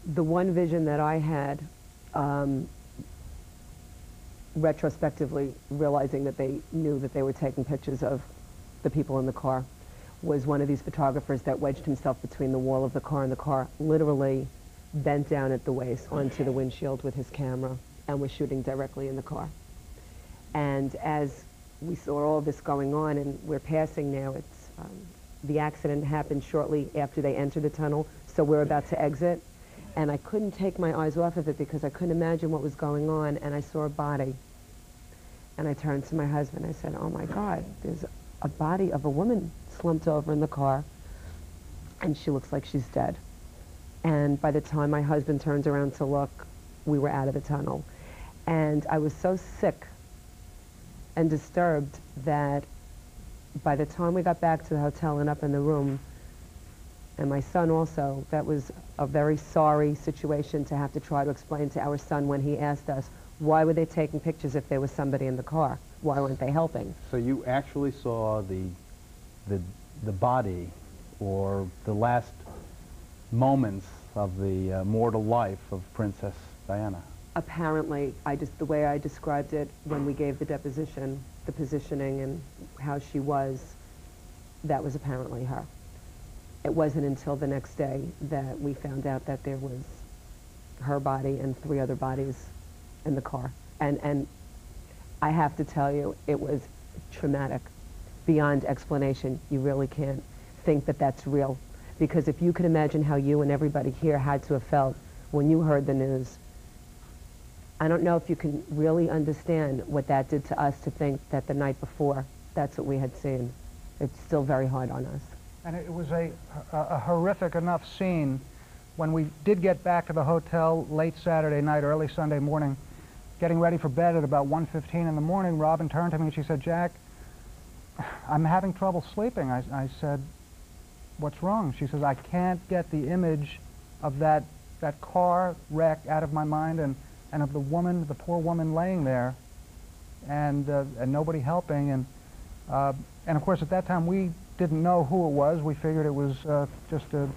The one vision that I had, retrospectively realizing that they knew that they were taking pictures of the people in the car, was one of these photographers that wedged himself between the wall of the car and the car, literally bent down at the waist onto the windshield with his camera and was shooting directly in the car. And as we saw all this going on, and we're passing now, it's the accident happened shortly after they entered the tunnel, so we're about to exit. And I couldn't take my eyes off of it because I couldn't imagine what was going on, and I saw a body. And I turned to my husband, I said, oh my God, there's a body of a woman slumped over in the car, and she looks like she's dead. And by the time my husband turned around to look, we were out of the tunnel. And I was so sick and disturbed that by the time we got back to the hotel and up in the room, and my son also, that was a very sorry situation to have to try to explain to our son when he asked us, why were they taking pictures if there was somebody in the car? Why weren't they helping? So you actually saw the body, or the last moments of the mortal life of Princess Diana? Apparently, the way I described it when we gave the deposition, the positioning and how she was, that was apparently her. It wasn't until the next day that we found out that there was her body and 3 other bodies in the car. And I have to tell you, it was traumatic, beyond explanation. You really can't think that that's real. Because if you could imagine how you and everybody here had to have felt when you heard the news, I don't know if you can really understand what that did to us, to think that the night before, that's what we had seen. It's still very hard on us. And it was a horrific enough scene when we did get back to the hotel late Saturday night, early Sunday morning, getting ready for bed at about 1:15 in the morning. Robin turned to me and she said, Jack, I'm having trouble sleeping. I said, what's wrong? She says, I can't get the image of that car wreck out of my mind, and of the woman, the poor woman laying there, and nobody helping. And of course, at that time, we didn't know who it was. We figured it was just a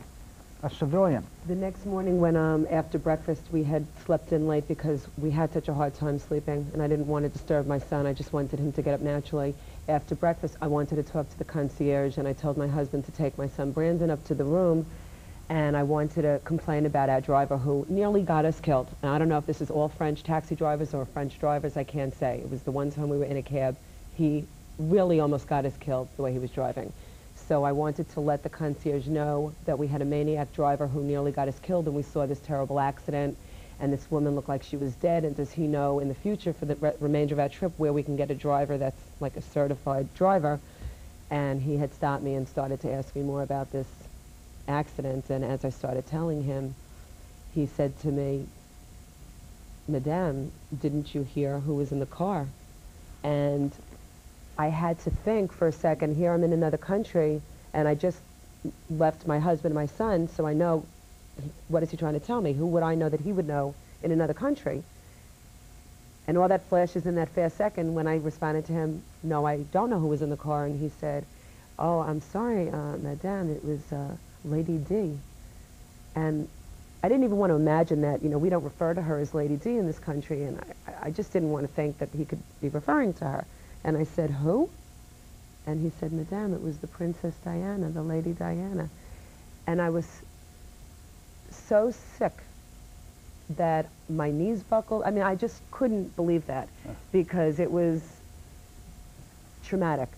civilian. The next morning when, after breakfast, we had slept in late because we had such a hard time sleeping, and I didn't want to disturb my son. I just wanted him to get up naturally. After breakfast, I wanted to talk to the concierge, and I told my husband to take my son Brandon up to the room, and I wanted to complain about our driver who nearly got us killed. And I don't know if this is all French taxi drivers or French drivers, I can't say. It was the one time we were in a cab. He really almost got us killed the way he was driving. So I wanted to let the concierge know that we had a maniac driver who nearly got us killed, and we saw this terrible accident, and this woman looked like she was dead, and does he know in the future for the remainder of our trip where we can get a driver that's like a certified driver. And he had stopped me and started to ask me more about this accident, and as I started telling him, he said to me, Madame, didn't you hear who was in the car? And I had to think for a second. Here I'm in another country, and I just left my husband and my son, so I know, what is he trying to tell me? Who would I know that he would know in another country? And all that flashes in that fast second when I responded to him, no, I don't know who was in the car. And he said, oh, I'm sorry, Madame, it was Lady D. And I didn't even want to imagine that, you know, we don't refer to her as Lady D in this country, and I just didn't want to think that he could be referring to her. And I said, who? And he said, Madame, it was the Princess Diana, the Lady Diana. And I was so sick that my knees buckled. I mean, I just couldn't believe that because it was traumatic.